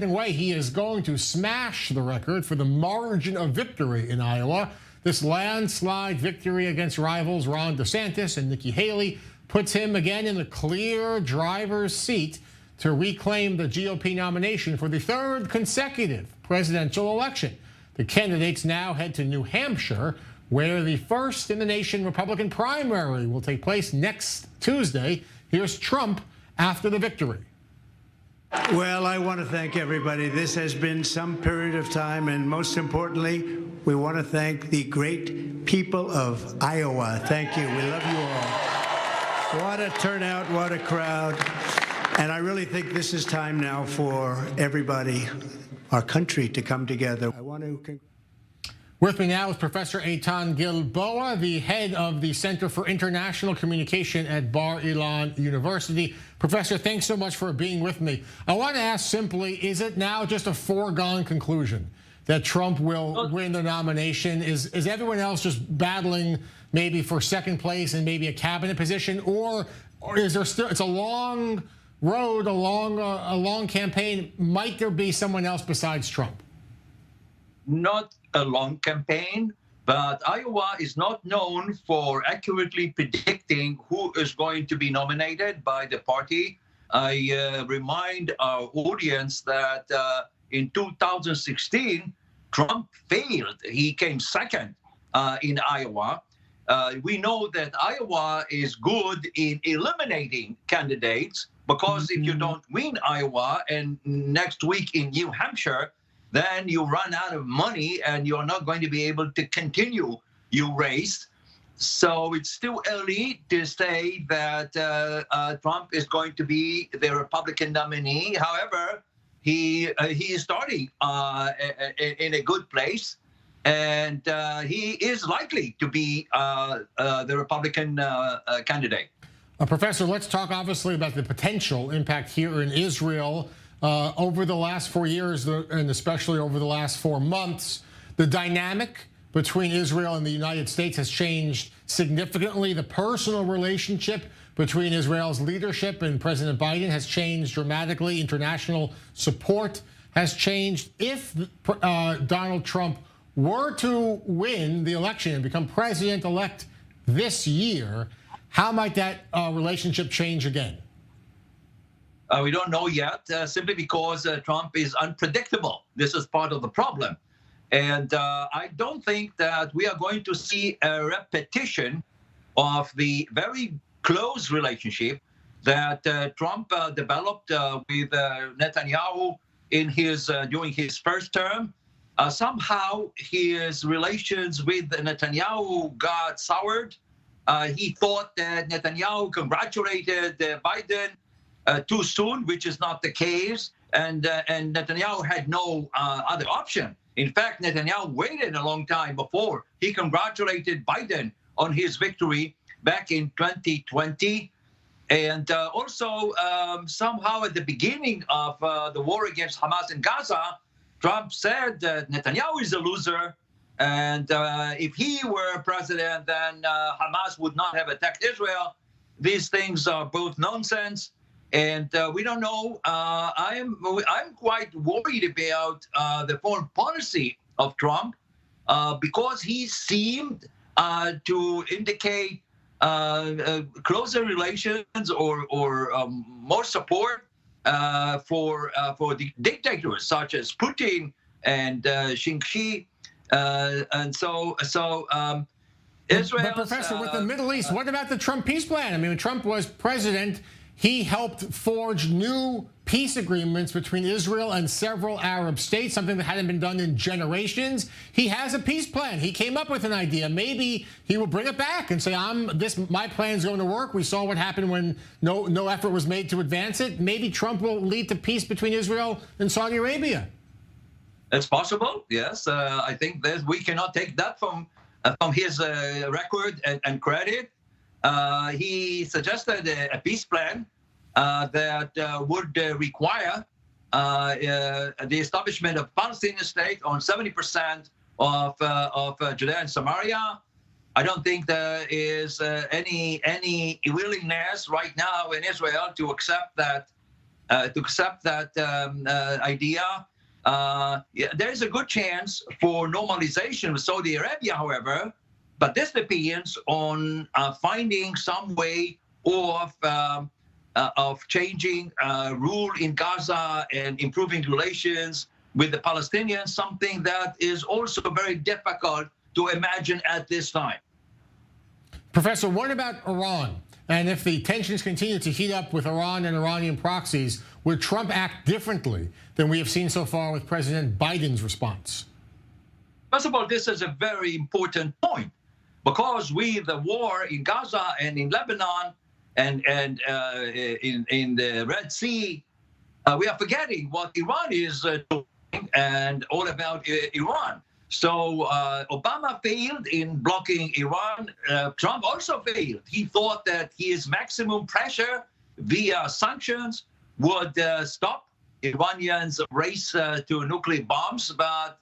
way, he is going to smash the record for the margin of victory in Iowa. This landslide victory against rivals Ron DeSantis and Nikki Haley puts him again in the clear driver's seat to reclaim the GOP nomination for the third consecutive presidential election. The candidates now head to New Hampshire, where the first in the nation Republican primary will take place next Tuesday. Here's Trump after the victory. Well, I want to thank everybody. This has been some period of time, and most importantly, we want to thank the great people of Iowa. Thank you. We love you all. What a turnout, what a crowd. And I really think this is time now for everybody, our country, to come together. I want to... With me now is Professor Eytan Gilboa, the head of the Center for International Communication at Bar-Ilan University. Professor, thanks so much for being with me. I want to ask simply, is it now just a foregone conclusion that Trump will win the nomination? Is everyone else just battling maybe for second place and maybe a cabinet position? Or is there still, it's a long road, a long campaign. Might there be someone else besides Trump? Not a long campaign, but Iowa is not known for accurately predicting who is going to be nominated by the party. I remind our audience that in 2016, Trump failed. He came second in Iowa. We know that Iowa is good in eliminating candidates, because if you don't win Iowa and next week in New Hampshire, then you run out of money and you're not going to be able to continue your race. So it's still early to say that Trump is going to be the Republican nominee. However, he is starting in a good place, and he is likely to be the Republican candidate. Professor, let's talk obviously about the potential impact here in Israel. Over the last 4 years, and especially over the last 4 months, the dynamic between Israel and the United States has changed significantly. The personal relationship between Israel's leadership and President Biden has changed dramatically. International support has changed. If Donald Trump were to win the election and become president-elect this year, how might that relationship change again? We don't know yet, simply because Trump is unpredictable. This is part of the problem. And I don't think that we are going to see a repetition of the very close relationship that Trump developed with Netanyahu in during his first term. Somehow his relations with Netanyahu got soured. He thought that Netanyahu congratulated Biden too soon, which is not the case, and Netanyahu had no other option. In fact, Netanyahu waited a long time before he congratulated Biden on his victory back in 2020. And also, somehow at the beginning of the war against Hamas in Gaza, Trump said that Netanyahu is a loser, and if he were president, then Hamas would not have attacked Israel. These things are both nonsense. And we don't know. I'm quite worried about the foreign policy of Trump because he seemed to indicate closer relations or more support for the dictators such as Putin and Xi, and so Israel. But Professor, with the Middle East, what about the Trump peace plan? I mean, when Trump was president, he helped forge new peace agreements between Israel and several Arab states, something that hadn't been done in generations. He has a peace plan. He came up with an idea. Maybe he will bring it back and say, my plan is going to work. We saw what happened when no effort was made to advance it. Maybe Trump will lead to peace between Israel and Saudi Arabia. It's possible, yes. I think that we cannot take that from his record and credit. He suggested a peace plan that would require the establishment of Palestinian state on 70% of Judea and Samaria. I don't think there is any willingness right now in Israel to accept that to accept that idea. Yeah, there is a good chance for normalization with Saudi Arabia, however, but this depends on finding some way of changing rule in Gaza and improving relations with the Palestinians, something that is also very difficult to imagine at this time. Professor, what about Iran? And if the tensions continue to heat up with Iran and Iranian proxies, would Trump act differently than we have seen so far with President Biden's response? First of all, this is a very important point, because with the war in Gaza and in Lebanon and in the Red Sea, we are forgetting what Iran is doing and all about Iran. So Obama failed in blocking Iran. Trump also failed. He thought that his maximum pressure via sanctions would stop Iranians' race to nuclear bombs, but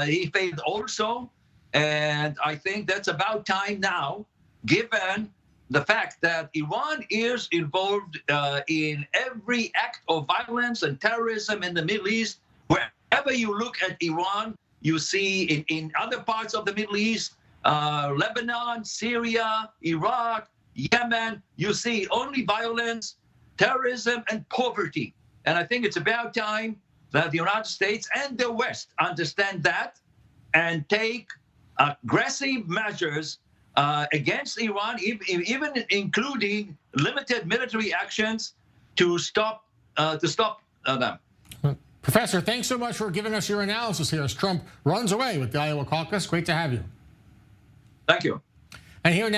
he failed also. And I think that's about time now, given the fact that Iran is involved in every act of violence and terrorism in the Middle East. Wherever you look at Iran, you see in other parts of the Middle East, Lebanon, Syria, Iraq, Yemen, you see only violence, terrorism, and poverty. And I think it's about time that the United States and the West understand that and take aggressive measures against Iran, even including limited military actions to stop them. Professor, thanks so much for giving us your analysis here as Trump runs away with the Iowa caucus. Great to have you. Thank you. And here now.